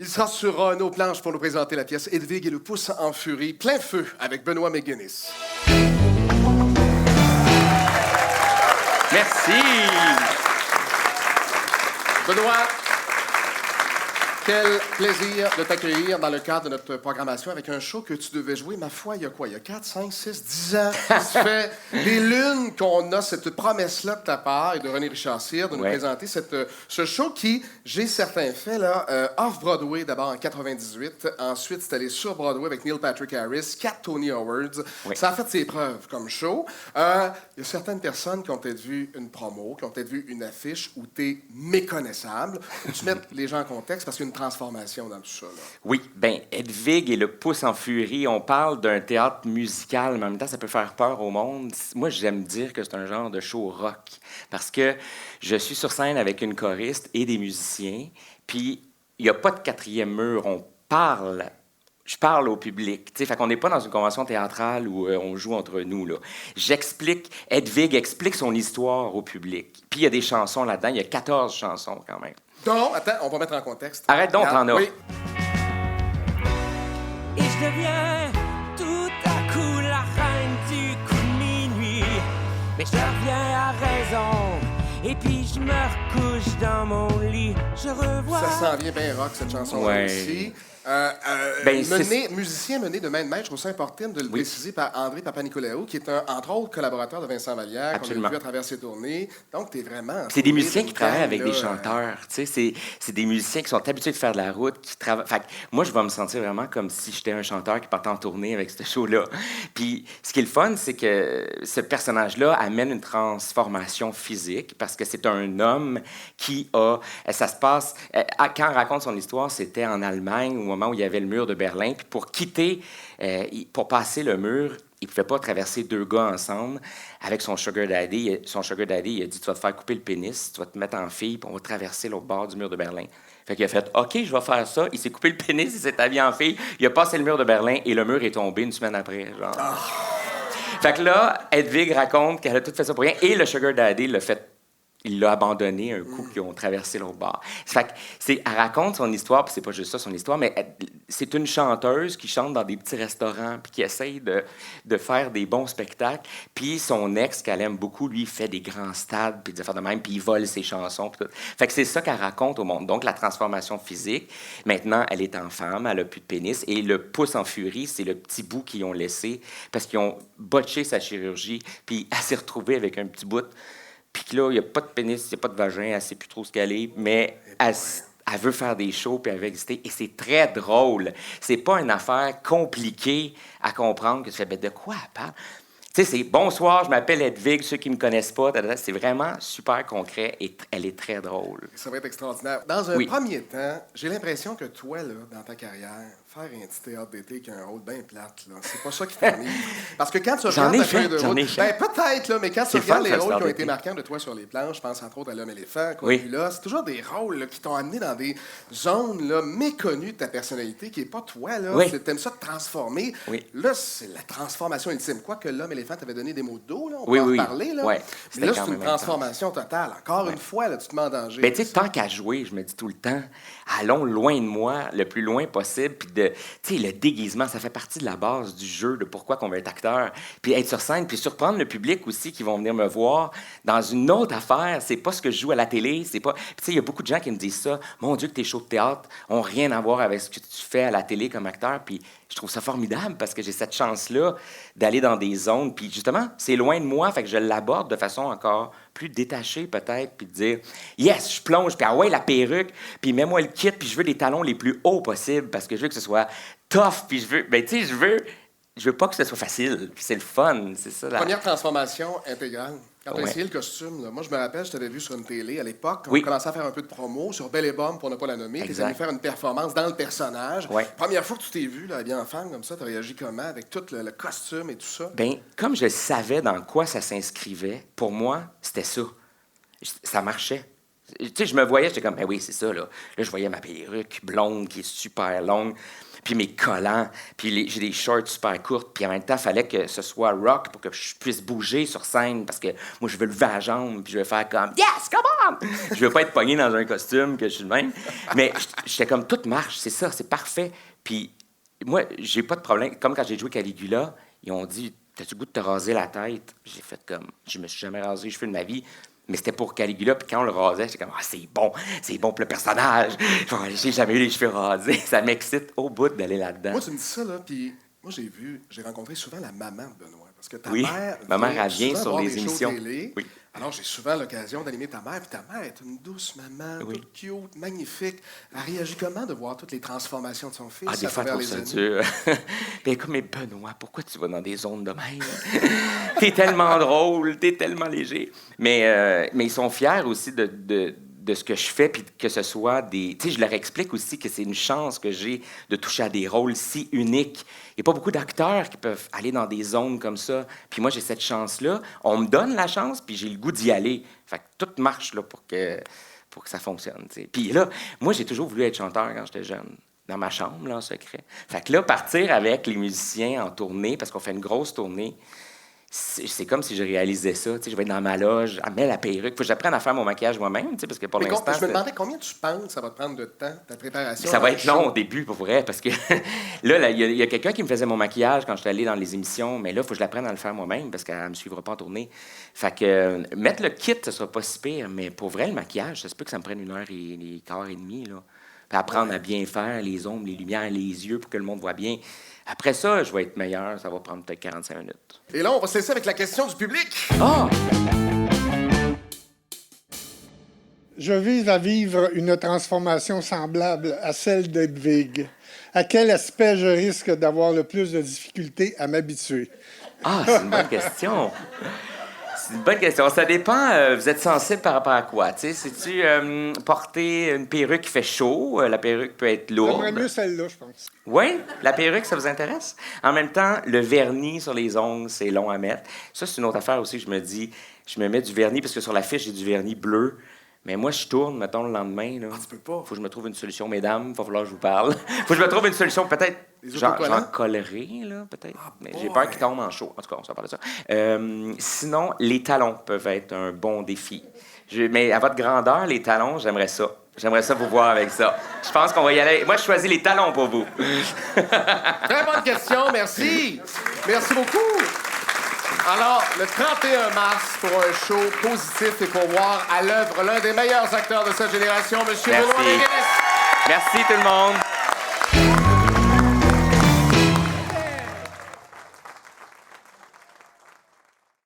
Il sera sur nos planches pour nous présenter la pièce Hedwig et le pouce en furie, plein feu, avec Benoît McGuinness. Merci. Benoît, quel plaisir de t'accueillir dans le cadre de notre programmation avec un show que tu devais jouer, ma foi, il y a quoi? Il y a 4, 5, 6, 10 ans. Ça fait des lunes qu'on a cette promesse-là de ta part et de René Richard-Cyr de nous présenter ce show qui, j'ai certains faits, là, off-Broadway d'abord en 98. Ensuite, c'est allé sur Broadway avec Neil Patrick Harris, 4 Tony Awards. Oui. Ça a fait ses preuves comme show. Il y a certaines personnes qui ont peut-être vu une promo, qui ont peut-être vu une affiche où tu es méconnaissable. Faut que tu mettes les gens en contexte parce qu'il y a une transformation dans tout ça. Là. Oui, bien, Hedwig et le pouce en furie, on parle d'un théâtre musical, mais en même temps, ça peut faire peur au monde. Moi, j'aime dire que c'est un genre de show rock, parce que je suis sur scène avec une choriste et des musiciens, puis il n'y a pas de quatrième mur, on parle. Je parle au public. Fait qu'on n'est pas dans une convention théâtrale où on joue entre nous. Là. Hedwig explique son histoire au public. Puis il y a des chansons là-dedans, il y a 14 chansons quand même. Non, attends, on va mettre en contexte. Arrête donc, t'en as. Oui. Et je deviens tout à coup la reine du coup de minuit. Mais je reviens à raison. Et puis je me recouche dans mon lit. Je revois. Ça sent bien rock, cette chanson-là aussi. Musicien mené de main de maître, je trouve ça important de le préciser par André Papanicolaou, qui est entre autres collaborateur de Vincent Vallière, qu'on a vu à travers ses tournées. Donc, t'es vraiment... C'est des musiciens qui travaillent avec des chanteurs. C'est des musiciens qui sont habitués de faire de la route, qui travaillent... Fait que moi, je vais me sentir vraiment comme si j'étais un chanteur qui partait en tournée avec ce show-là. Puis, ce qui est le fun, c'est que ce personnage-là amène une transformation physique, parce que c'est un homme qui a... Ça se passe... Quand on raconte son histoire, c'était en Allemagne, au moment où il y avait le mur de Berlin. Puis pour quitter, pour passer le mur, il ne pouvait pas traverser deux gars ensemble avec son sugar daddy. Son sugar daddy, il a dit, tu vas te faire couper le pénis, tu vas te mettre en fille, puis on va traverser l'autre bord du mur de Berlin. Fait qu'il a fait, OK, je vais faire ça. Il s'est coupé le pénis, il s'est habillé en fille, il a passé le mur de Berlin et le mur est tombé une semaine après. Genre. Fait que là, Hedwig raconte qu'elle a tout fait ça pour rien et le sugar daddy l'a fait. Il l'a abandonné un coup qu'ils ont traversé l'autre bord. Fait que elle raconte son histoire, puis c'est pas juste ça, son histoire, mais c'est une chanteuse qui chante dans des petits restaurants, puis qui essaye de faire des bons spectacles. Puis son ex, qu'elle aime beaucoup, lui, fait des grands stades, puis des affaires de même, puis il vole ses chansons. Puis tout. Fait que c'est ça qu'elle raconte au monde. Donc, la transformation physique. Maintenant, elle est en femme, elle a plus de pénis, et le pouce en furie, c'est le petit bout qu'ils ont laissé, parce qu'ils ont botché sa chirurgie, puis elle s'est retrouvée avec un petit bout. Puis là, il n'y a pas de pénis, il n'y a pas de vagin, elle ne sait plus trop ce qu'elle est, mais elle veut faire des shows puis elle veut exister. Et c'est très drôle. C'est pas une affaire compliquée à comprendre que tu fais, ben de quoi elle parle? Tu sais, c'est « Bonsoir, je m'appelle Hedwig, ceux qui ne me connaissent pas. » C'est vraiment super concret et elle est très drôle. Ça va être extraordinaire. Dans un premier temps, j'ai l'impression que toi, là, dans ta carrière, faire un petit théâtre d'été qui a un rôle bien plate, là, c'est pas ça qui t'ennuie. Parce que quand tu regardes ta feuille de route... Ben, peut-être, là, mais quand tu regardes les rôles qui ont été marquants de toi sur les planches, je pense entre autres à L'Homme-éléphant, là, c'est toujours des rôles là, qui t'ont amené dans des zones là, méconnues de ta personnalité, qui n'est pas toi. Là. T'aimes ça te transformer. Là, c'est la transformation ultime. Quoique L'Homme-éléphant t'avait donné des mots de dos, là, on peut en parler. Là. Mais là, c'est une transformation totale. Encore une fois, là, tu te mets en danger. Ben, tu sais, tant qu'à jouer, je me dis tout le temps, allons loin de moi, le plus loin possible, puis tu sais, le déguisement, ça fait partie de la base du jeu, de pourquoi qu'on veut être acteur. Puis être sur scène, puis surprendre le public aussi qui vont venir me voir dans une autre affaire. C'est pas ce que je joue à la télé, c'est pas... Puis tu sais, il y a beaucoup de gens qui me disent ça. Mon Dieu, que tes shows de théâtre ont rien à voir avec ce que tu fais à la télé comme acteur. Puis je trouve ça formidable parce que j'ai cette chance-là d'aller dans des zones. Puis justement, c'est loin de moi, fait que je l'aborde de façon encore plus détachée peut-être, puis de dire « Yes, je plonge, puis ah ouais, la perruque, puis mets-moi le kit, puis je veux les talons les plus hauts possibles parce que je veux que ce soit tough, puis je veux... Ben tu sais, je veux pas que ce soit facile, puis c'est le fun, c'est ça. Première transformation intégrale. Quand tu as essayé le costume, là, moi, je me rappelle, je t'avais vu sur une télé à l'époque, quand on commençait à faire un peu de promo sur Belle et Bombe, pour ne pas la nommer, tu allais faire une performance dans le personnage. Première fois que tu t'es vu, là, bien en femme comme ça, tu as réagi comment, avec tout le costume et tout ça? Bien, comme je savais dans quoi ça s'inscrivait, pour moi, c'était ça. Ça marchait. Tu sais, je me voyais, j'étais comme, ben oui, c'est ça, là. Là, je voyais ma perruque blonde qui est super longue. puis mes collants, puis j'ai des shorts super courtes, puis en même temps, il fallait que ce soit rock pour que je puisse bouger sur scène, parce que moi, je veux lever la jambe, puis je veux faire comme « Yes, come on! » Je veux pas être pogné dans un costume que je suis le même. Mais j'étais comme « Tout marche, c'est ça, c'est parfait. » Puis moi, j'ai pas de problème. Comme quand j'ai joué Caligula, ils ont dit « T'as-tu le goût de te raser la tête? » J'ai fait comme « Je me suis jamais rasé les cheveux de ma vie. » Mais c'était pour Caligula, puis quand on le rasait, j'étais comme « Ah, c'est bon pour le personnage. J'ai jamais eu les cheveux rasés. » Ça m'excite au bout d'aller là-dedans. Moi, tu me dis ça, là, puis moi, j'ai rencontré souvent la maman de Benoît. Parce que ta Oui, mère. ma mère, elle vient souvent sur voir les des shows émissions. télé. Oui. Alors, j'ai souvent l'occasion d'animer ta mère, puis ta mère est une douce maman, Oui. toute cute, magnifique. Elle réagit comment de voir toutes les transformations de son fils Ah, des à fois, travers je trouve les ça années? dur. Mais comme, mais Benoît, pourquoi tu vas dans des zones de même? T'es tellement drôle, t'es tellement léger. Mais ils sont fiers aussi de ce que je fais, puis que ce soit des... Tu sais, je leur explique aussi que c'est une chance que j'ai de toucher à des rôles si uniques. Il n'y a pas beaucoup d'acteurs qui peuvent aller dans des zones comme ça. Puis moi, j'ai cette chance-là. On me donne la chance, puis j'ai le goût d'y aller. Fait que tout marche là, pour que ça fonctionne. T'sais. Puis là, moi, j'ai toujours voulu être chanteur quand j'étais jeune, dans ma chambre, là, en secret. Fait que là, partir avec les musiciens en tournée, parce qu'on fait une grosse tournée, c'est comme si je réalisais ça. Je vais être dans ma loge, elle met la perruque. Faut que j'apprenne à faire mon maquillage moi-même, parce que pour Mais l'instant... je me demandais combien tu penses que ça va te prendre de temps, ta préparation. Ça va dans être le long show? au début, pour vrai, parce que là, il y a quelqu'un qui me faisait mon maquillage quand j'étais allé dans les émissions, mais là, il faut que je l'apprenne à le faire moi-même, parce qu'elle ne me suivra pas en tournée. Fait que mettre le kit, ce sera pas si pire, mais pour vrai, le maquillage, ça se peut que ça me prenne 1h15 là. Puis apprendre à bien faire les ombres, les lumières, les yeux, pour que le monde voit bien. Après ça, je vais être meilleur. Ça va prendre peut-être 45 minutes. Et là, on va se laisser avec la question du public. Ah! Je vise à vivre une transformation semblable à celle d'Edwige. À quel aspect je risque d'avoir le plus de difficultés à m'habituer? Ah, c'est une bonne question. C'est une bonne question. Ça dépend, vous êtes sensible par rapport à quoi? Tu sais, si-tu porter une perruque qui fait chaud, la perruque peut être lourde. J'aimerais mieux celle-là, je pense. Oui, la perruque, ça vous intéresse? En même temps, le vernis sur les ongles, c'est long à mettre. Ça, c'est une autre affaire aussi. Je me dis, je me mets du vernis parce que sur la fiche, j'ai du vernis bleu. Mais moi, je tourne, mettons, le lendemain. Là. Ah, tu peux pas. Faut que je me trouve une solution, mesdames. Il va falloir que je vous parle. Faut que je me trouve une solution, peut-être. J'en collerai, là, peut-être. Ah, mais j'ai peur qu'il tombe en chaud. En tout cas, on s'en parle de ça. Sinon, les talons peuvent être un bon défi. Mais à votre grandeur, les talons, j'aimerais ça. J'aimerais ça vous voir avec ça. Je pense qu'on va y aller. Moi, je choisis les talons pour vous. Très bonne question, merci. Merci beaucoup. Alors, le 31 mars, pour un show positif et pour voir à l'œuvre l'un des meilleurs acteurs de cette génération, M. Benoît Méguès. Merci tout le monde.